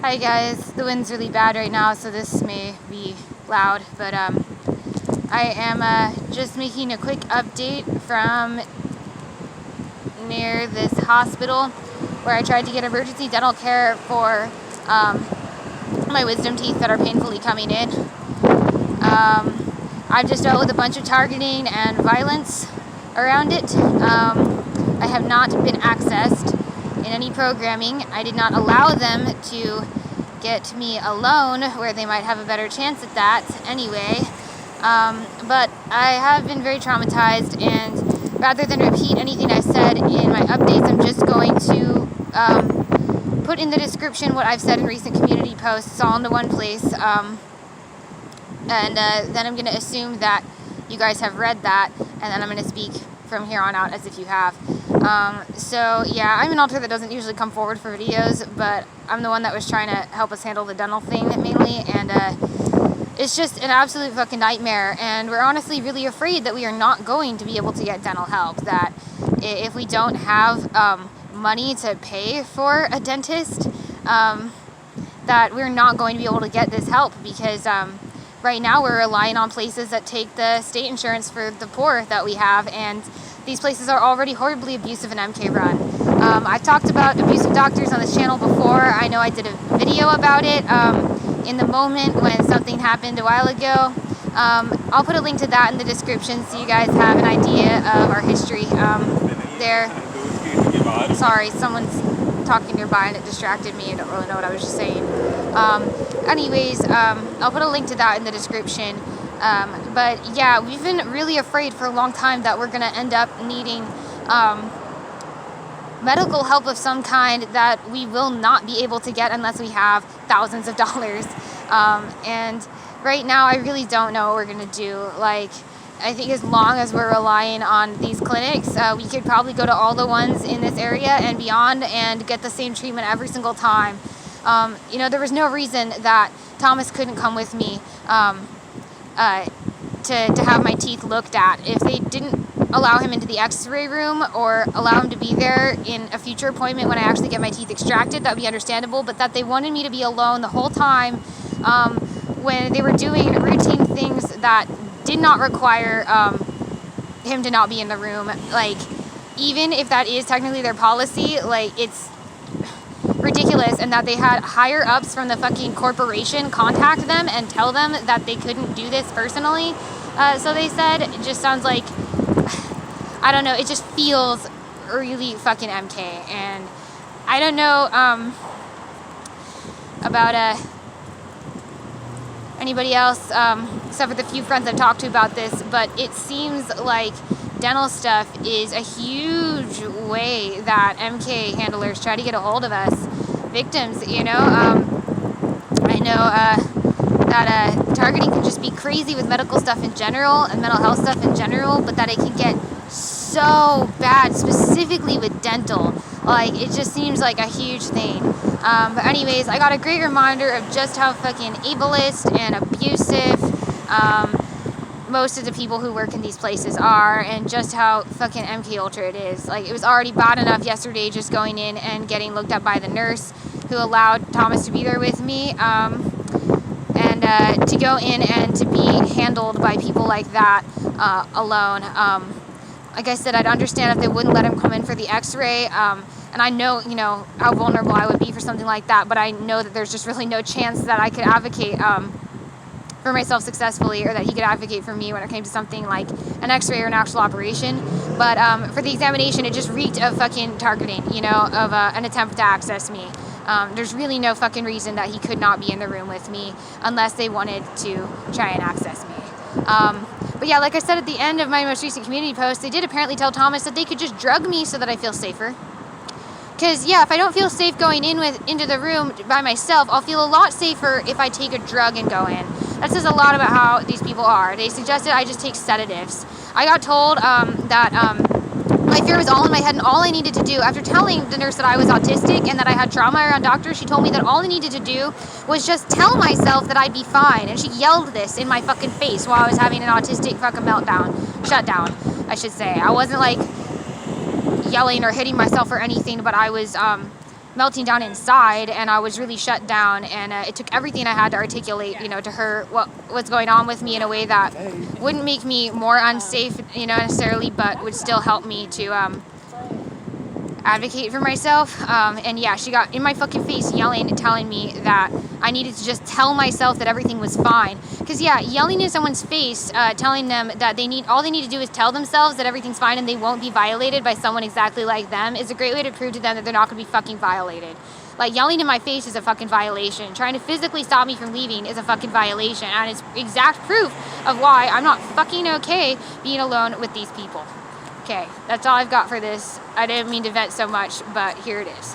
Hi guys, the wind's really bad right now, so this may be loud, but I am just making a quick update from near this hospital where I tried to get emergency dental care for my wisdom teeth that are painfully coming in. I've just dealt with a bunch of targeting and violence around it. I have not been accessed in any programming. I did not allow them to get me a loan where they might have a better chance at that anyway. But I have been very traumatized, and rather than repeat anything I said in my updates, I'm just going to put in the description what I've said in recent community posts all into one place. And then I'm going to assume that you guys have read that, and then I'm going to speak from here on out as if you have. So yeah, I'm an alter that doesn't usually come forward for videos, but I'm the one that was trying to help us handle the dental thing mainly, and it's just an absolute fucking nightmare, and we're honestly really afraid that we are not going to be able to get dental help, that if we don't have money to pay for a dentist, that we're not going to be able to get this help, because right now we're relying on places that take the state insurance for the poor that we have, and these places are already horribly abusive and MK run. I've talked about abusive doctors on this channel before. I know I did a video about it in the moment when something happened a while ago. I'll put a link to that in the description so you guys have an idea of our history there. Sorry, someone's talking nearby and it distracted me. I don't really know what I was just saying. Anyways, I'll put a link to that in the description. But yeah, we've been really afraid for a long time that we're going to end up needing medical help of some kind that we will not be able to get unless we have thousands of dollars. And right now I really don't know what we're going to do. Like, I think as long as we're relying on these clinics, we could probably go to all the ones in this area and beyond and get the same treatment every single time. You know, there was no reason that Thomas couldn't come with me to have my teeth looked at. If they didn't allow him into the Xray room or allow him to be there in a future appointment when I actually get my teeth extracted, that would be understandable, but that they wanted me to be alone the whole time when they were doing routine things that did not require him to not be in the room. Like, even if that is technically their policy, like, it's ridiculous, and that they had higher ups from the fucking corporation contact them and tell them that they couldn't do this personally. So they said, it just sounds like, I don't know, it just feels really fucking MK, and I don't know about anybody else except for the few friends I've talked to about this, but it seems like dental stuff is a huge way that MK handlers try to get a hold of us victims, you know. I know that targeting can just be crazy with medical stuff in general and mental health stuff in general, but that it can get so bad specifically with dental. Like, it just seems like a huge thing. But anyways, I got a great reminder of just how fucking ableist and abusive most of the people who work in these places are, and just how fucking MK Ultra it is. Like, it was already bad enough yesterday just going in and getting looked at by the nurse who allowed Thomas to be there with me, and to go in and to be handled by people like that alone. Like I said, I'd understand if they wouldn't let him come in for the X-ray, and I know, you know, how vulnerable I would be for something like that, but I know that there's just really no chance that I could advocate for myself successfully, or that he could advocate for me when it came to something like an X-ray or an actual operation. But for the examination, it just reeked of fucking targeting, you know, of an attempt to access me. There's really no fucking reason that he could not be in the room with me unless they wanted to try and access me. But yeah, like I said at the end of my most recent community post, they did apparently tell Thomas that they could just drug me so that I feel safer. Because, yeah, if I don't feel safe going into the room by myself, I'll feel a lot safer if I take a drug and go in. That says a lot about how these people are. They suggested I just take sedatives. I got told that my fear was all in my head, and all I needed to do, after telling the nurse that I was autistic and that I had trauma around doctors, she told me that all I needed to do was just tell myself that I'd be fine. And she yelled this in my fucking face while I was having an autistic fucking meltdown. Shutdown, I should say. I wasn't, like, yelling or hitting myself or anything, but I was melting down inside, and I was really shut down, and it took everything I had to articulate, you know, to her what was going on with me in a way that wouldn't make me more unsafe, you know, necessarily, but would still help me to advocate for myself. And yeah, she got in my fucking face yelling and telling me that I needed to just tell myself that everything was fine. Because yeah, yelling in someone's face, telling them that all they need to do is tell themselves that everything's fine and they won't be violated by someone exactly like them is a great way to prove to them that they're not going to be fucking violated. Like, yelling in my face is a fucking violation. Trying to physically stop me from leaving is a fucking violation. And it's exact proof of why I'm not fucking okay being alone with these people. Okay, that's all I've got for this. I didn't mean to vent so much, but here it is.